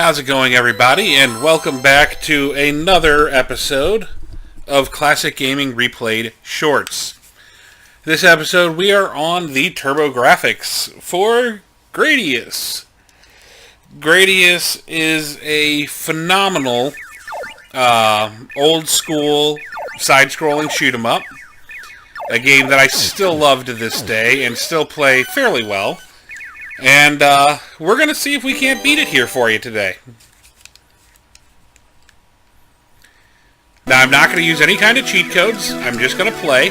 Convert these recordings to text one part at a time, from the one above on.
How's it going, everybody? And welcome back to another episode of Classic Gaming Replayed Shorts. This episode, we are on the TurboGrafx for Gradius. Gradius is a phenomenal, old-school, side-scrolling shoot-'em-up. A game that I still love to this day and still play fairly well. And we're going to see if we can't beat it here for you today. Now, I'm not going to use any kind of cheat codes. I'm just going to play.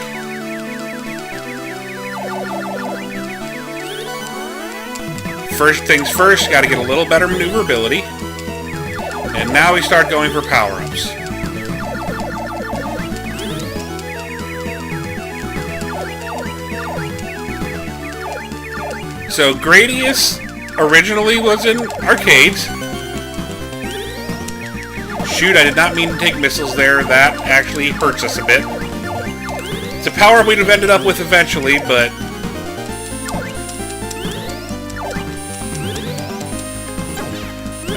First things first, got to get a little better maneuverability. And now we start going for power-ups. So, Gradius originally was in arcades. Shoot, I did not mean to take missiles there. That actually hurts us a bit. It's a power we'd have ended up with eventually, but...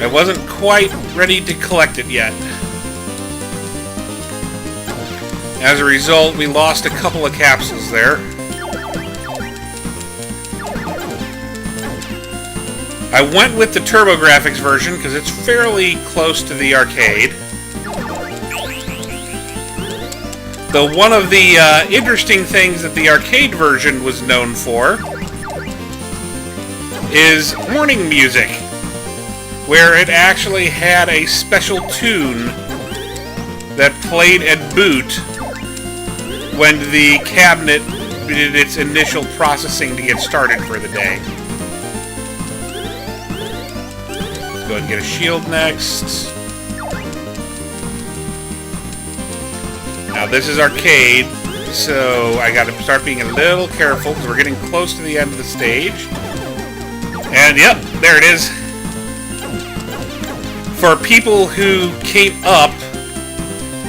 I wasn't quite ready to collect it yet. As a result, we lost a couple of capsules there. I went with the TurboGrafx version because it's fairly close to the arcade. Though one of the interesting things that the arcade version was known for is warning music, where it actually had a special tune that played at boot when the cabinet did its initial processing to get started for the day. Go ahead and get a shield next. Now this is arcade, so I gotta start being a little careful because we're getting close to the end of the stage. And yep, there it is. For people who came up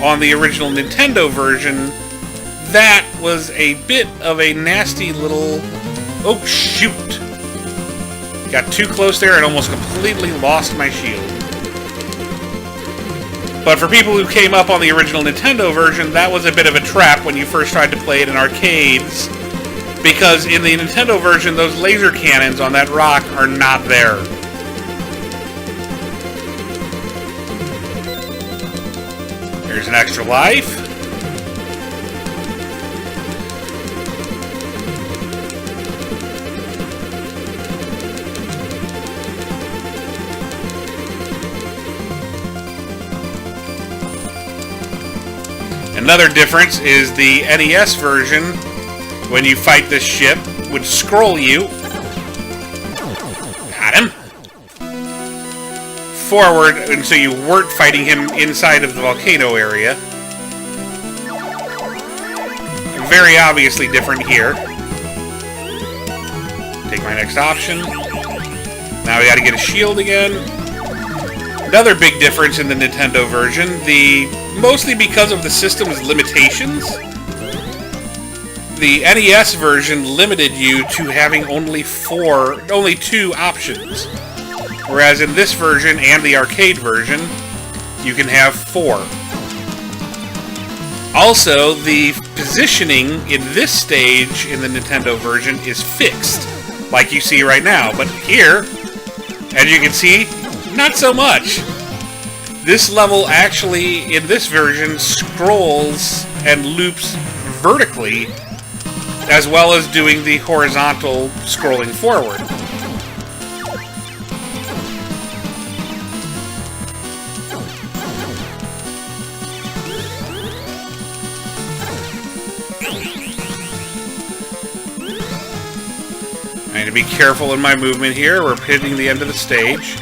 on the original Nintendo version, that was a bit of a nasty little... Oh, shoot! Got too close there and almost completely lost my shield. But for people who came up on the original Nintendo version, that was a bit of a trap when you first tried to play it in arcades. Because in the Nintendo version, those laser cannons on that rock are not there. Here's an extra life. Another difference is the NES version, when you fight this ship, would scroll you. Got him. Forward, and so you weren't fighting him inside of the volcano area. Very obviously different here. Take my next option. Now we gotta get a shield again. Another big difference in the Nintendo version, mostly because of the system's limitations, the NES version limited you to having only two options. Whereas in this version and the arcade version, you can have 4. Also, the positioning in this stage in the Nintendo version is fixed, like you see right now. But here, as you can see, not so much. This level actually, in this version, scrolls and loops vertically, as well as doing the horizontal scrolling forward. I need to be careful in my movement here. We're hitting the end of the stage.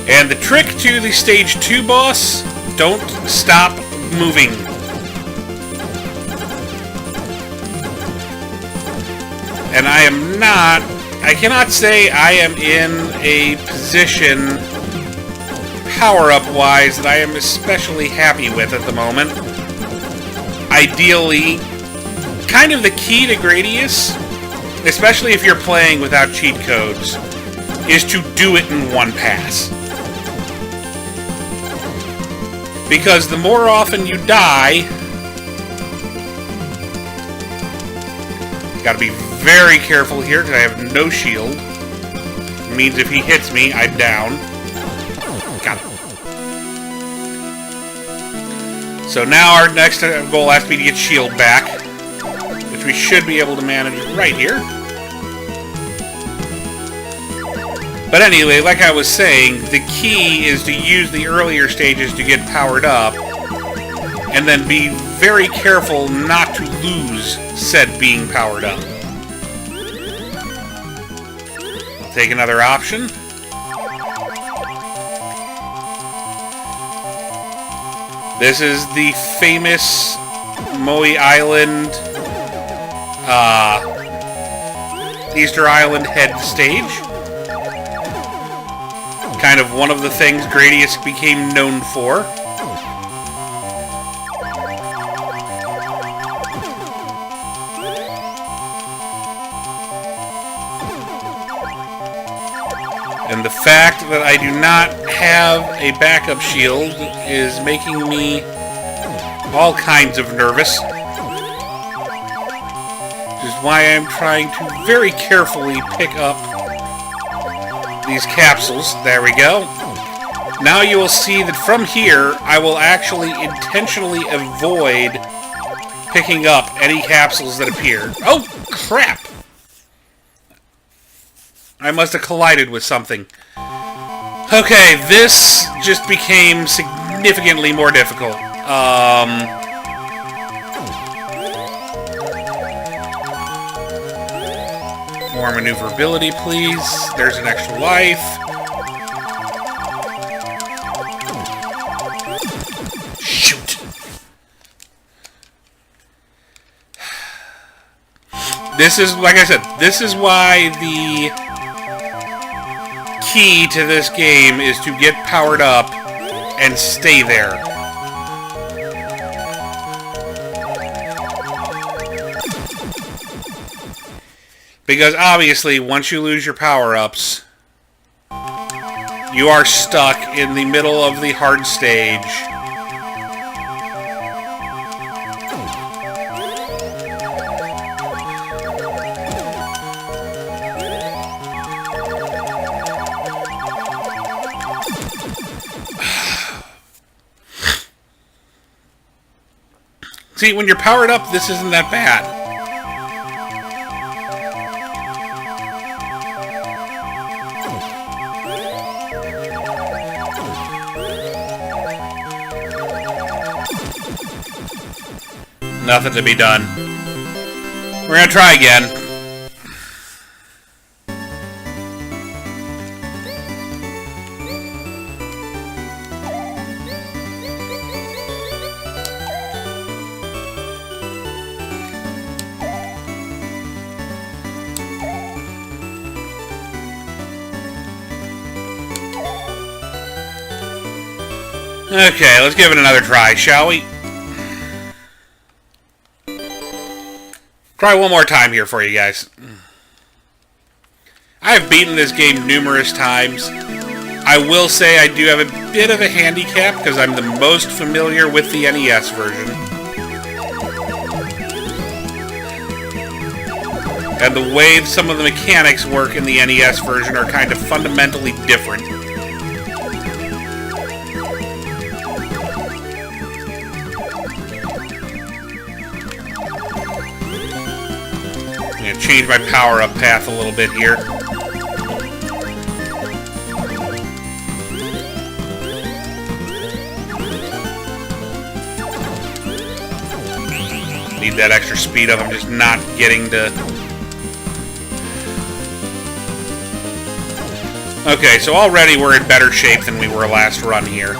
And the trick to the Stage 2 boss, don't stop moving. And I cannot say I am in a position power-up wise that I am especially happy with at the moment. ideally, kind of the key to Gradius, especially if you're playing without cheat codes, is to do it in one pass. Because the more often you die, gotta be very careful here because I have no shield. It means if he hits me, I'm down. Got it. So now our next goal has to be to get shield back, which we should be able to manage right here. But anyway, like I was saying, the key is to use the earlier stages to get powered up, and then be very careful not to lose said being powered up. I'll take another option. This is the famous Moe Island, Easter Island head stage. Kind of one of the things Gradius became known for. And the fact that I do not have a backup shield is making me all kinds of nervous. Which is why I'm trying to very carefully pick up these capsules. There we go. Now you will see that from here, I will actually intentionally avoid picking up any capsules that appear. Oh, crap! I must have collided with something. Okay, this just became significantly more difficult. More maneuverability, please. There's an extra life. Shoot! This is, like I said, this is why the key to this game is to get powered up and stay there. Because obviously, once you lose your power-ups, you are stuck in the middle of the hard stage. See, when you're powered up, this isn't that bad. Nothing to be done. We're gonna try again. Okay, let's give it another try, shall we? Try one more time here for you guys. I have beaten this game numerous times. I will say I do have a bit of a handicap because I'm the most familiar with the NES version. And the way some of the mechanics work in the NES version are kind of fundamentally different. I'm going to change my power-up path a little bit here. Need that extra speed up. I'm just not getting to... Okay, so already we're in better shape than we were last run here.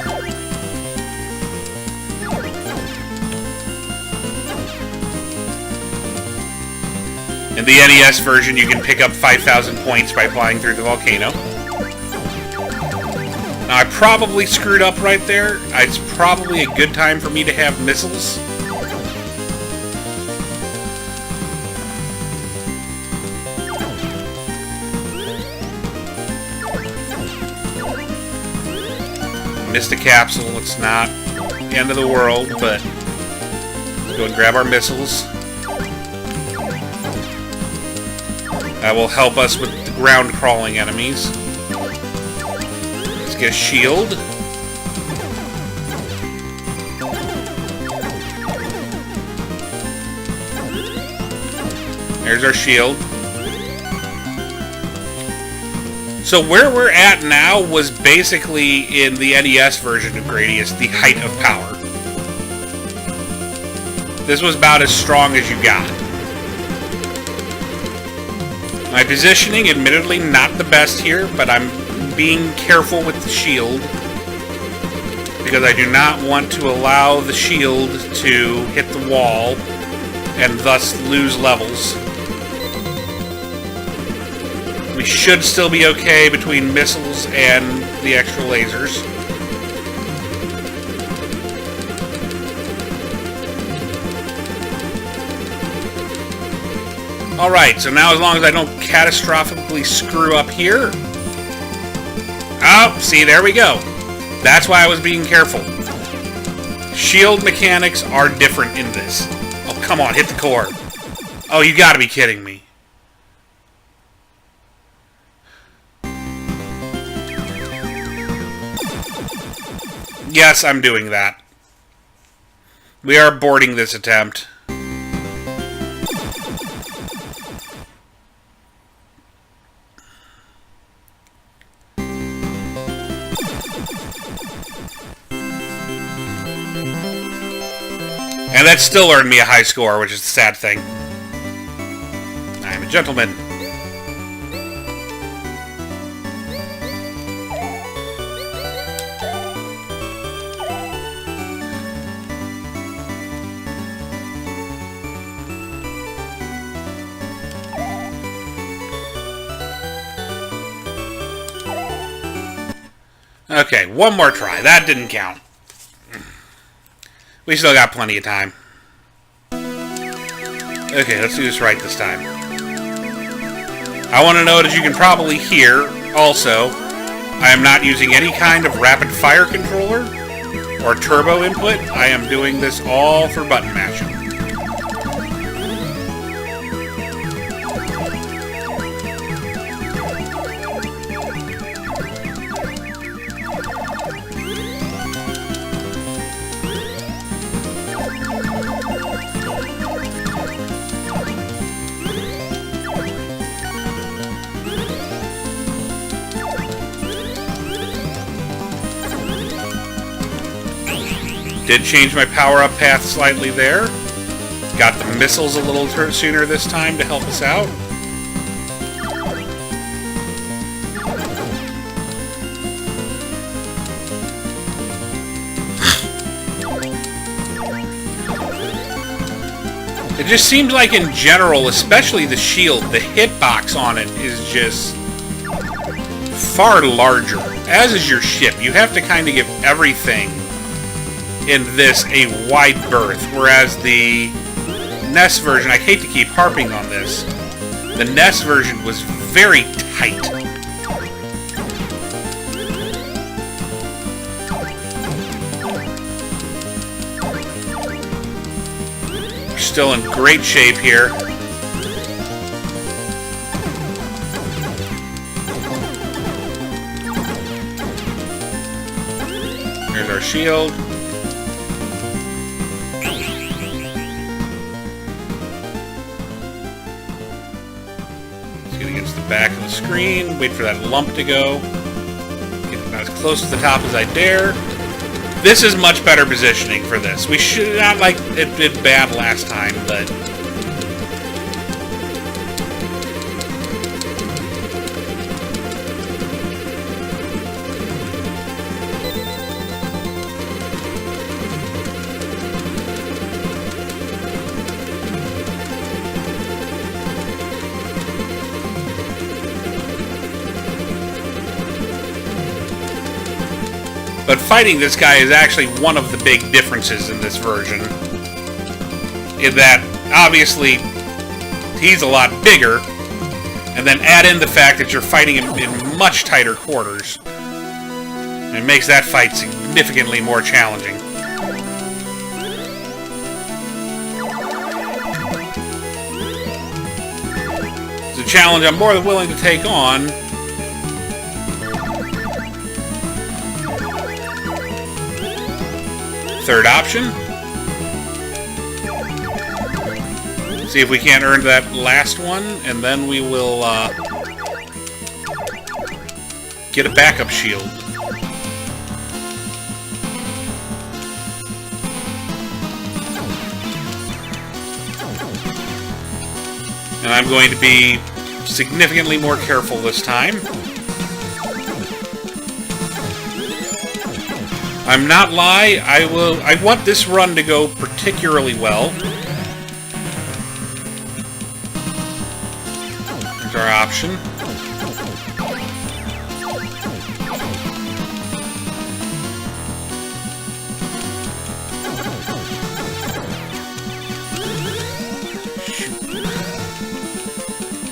In the NES version, you can pick up 5,000 points by flying through the volcano. Now, I probably screwed up right there. It's probably a good time for me to have missiles. Missed a capsule. It's not the end of the world, but let's go and grab our missiles. That will help us with the ground-crawling enemies. Let's get a shield. There's our shield. So where we're at now was basically in the NES version of Gradius, the height of power. This was about as strong as you got. My positioning, admittedly, not the best here, but I'm being careful with the shield because I do not want to allow the shield to hit the wall and thus lose levels. We should still be okay between missiles and the extra lasers. Alright, so now as long as I don't catastrophically screw up here... Oh, see, there we go. That's why I was being careful. Shield mechanics are different in this. Oh, come on, hit the core. Oh, you gotta be kidding me. Yes, I'm doing that. We are boarding this attempt. And that still earned me a high score, which is the sad thing. I am a gentleman. Okay, one more try. That didn't count. We still got plenty of time. Okay, let's do this right this time. I want to note, as you can probably hear, also, I am not using any kind of rapid fire controller or turbo input. I am doing this all for button mashing. Did change my power-up path slightly there. Got the missiles a little sooner this time to help us out. It just seems like in general, especially the shield, the hitbox on it is just far larger. As is your ship. You have to kind of give everything in this a wide berth, whereas the NES version, I hate to keep harping on this, the NES version was very tight. We're still in great shape here. Here's our shield. Back of the screen, wait for that lump to go, get as close to the top as I dare. This is much better positioning for this. We should not, like it did bad last time, but But fighting this guy is actually one of the big differences in this version. In that, obviously, he's a lot bigger, and then add in the fact that you're fighting him in much tighter quarters. It makes that fight significantly more challenging. It's a challenge I'm more than willing to take on. Third option. See if we can't earn that last one, and then we will get a backup shield. And I'm going to be significantly more careful this time. I'm not lie, I want this run to go particularly well. There's our option.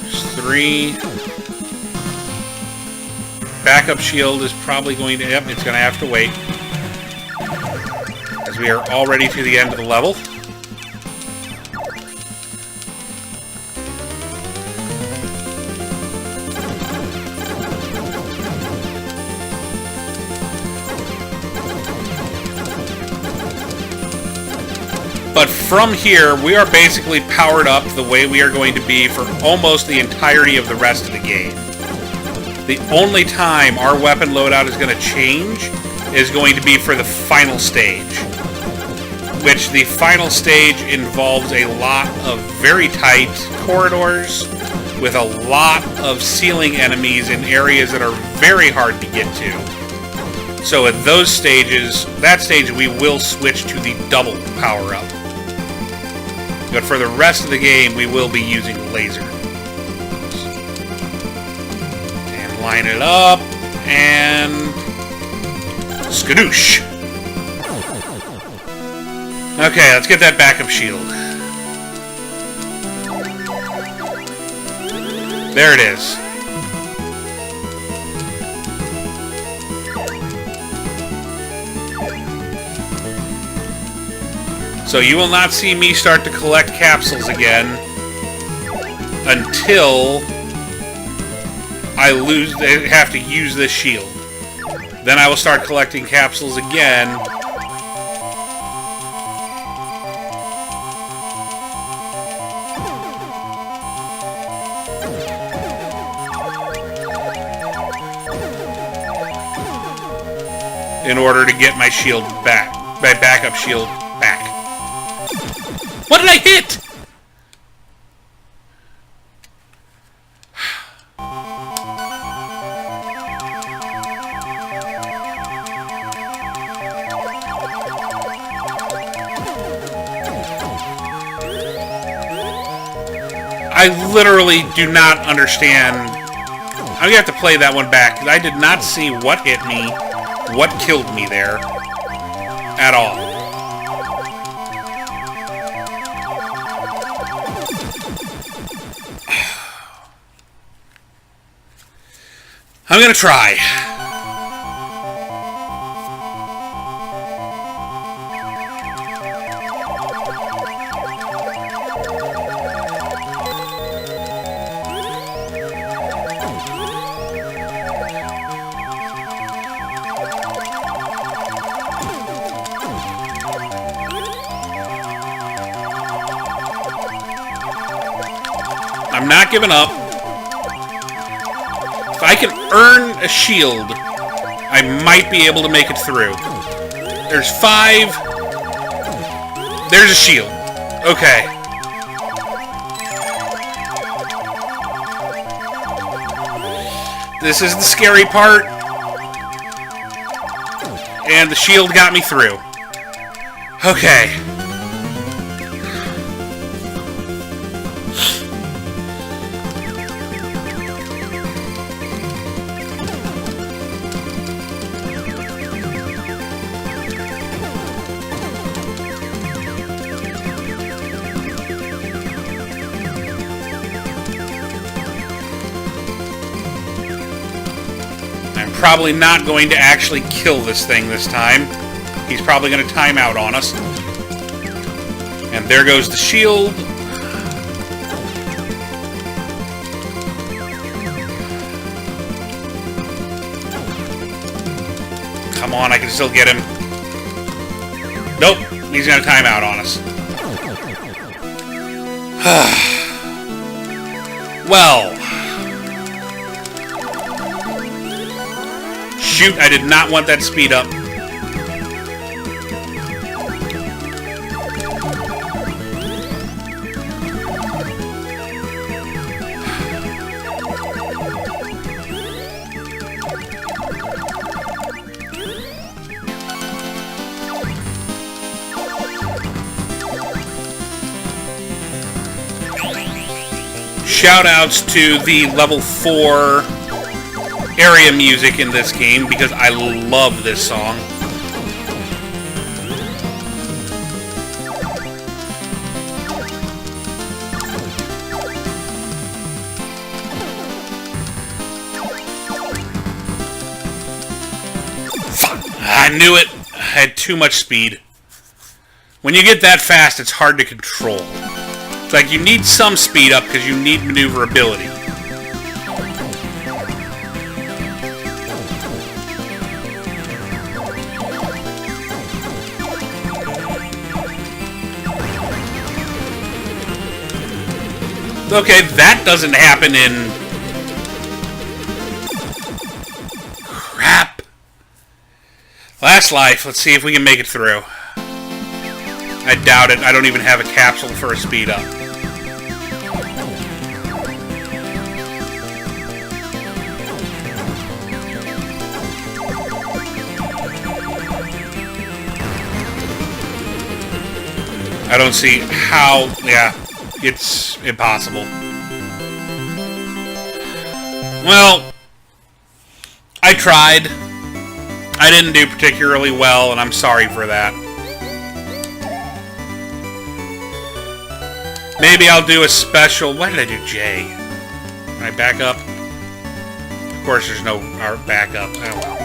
There's 3. Backup shield is probably going to, yep, it's going to have to wait. As we are already to the end of the level. But from here, we are basically powered up the way we are going to be for almost the entirety of the rest of the game. The only time our weapon loadout is going to change is going to be for the final stage. Which the final stage involves a lot of very tight corridors with a lot of ceiling enemies in areas that are very hard to get to. So at those stages, that stage we will switch to the double power-up. But for the rest of the game, we will be using laser. And line it up, and skadoosh! Okay, let's get that backup shield. There it is. So you will not see me start to collect capsules again until I have to use this shield. Then I will start collecting capsules again. In order to get my shield back. My backup shield back. What did I hit? I literally do not understand. I'm gonna have to play that one back, because I did not see what hit me, what killed me there, at all. I'm gonna try. I'm not giving up. If I can earn a shield, I might be able to make it through. There's 5. There's a shield. Okay. This is the scary part. And the shield got me through. Okay. probably not going to actually kill this thing this time. He's probably going to time out on us. And there goes the shield. Come on, I can still get him. Nope, he's going to time out on us. Well. Shoot, I did not want that speed up. Shoutouts to the level 4 area music in this game because I love this song. I knew it. I had too much speed. When you get that fast, it's hard to control. It's like you need some speed up because you need maneuverability. Okay, that doesn't happen in... Crap. Last life. Let's see if we can make it through. I doubt it. I don't even have a capsule for a speed up. I don't see how... Yeah. It's impossible. Well, I tried. I didn't do particularly well, and I'm sorry for that. Maybe I'll do a special... Why did I do J? Can I back up? Of course, there's no backup. Oh, well.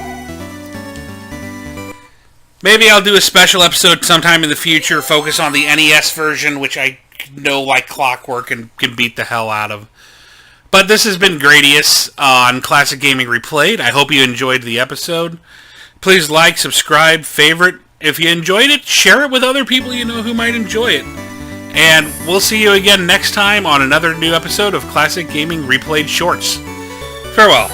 Maybe I'll do a special episode sometime in the future, focus on the NES version, which I know like clockwork and can beat the hell out of. But this has been Gradius on Classic Gaming Replayed. I hope you enjoyed the episode. Please like, subscribe, favorite. If you enjoyed it, share it with other people you know who might enjoy it. And we'll see you again next time on another new episode of Classic Gaming Replayed Shorts. Farewell.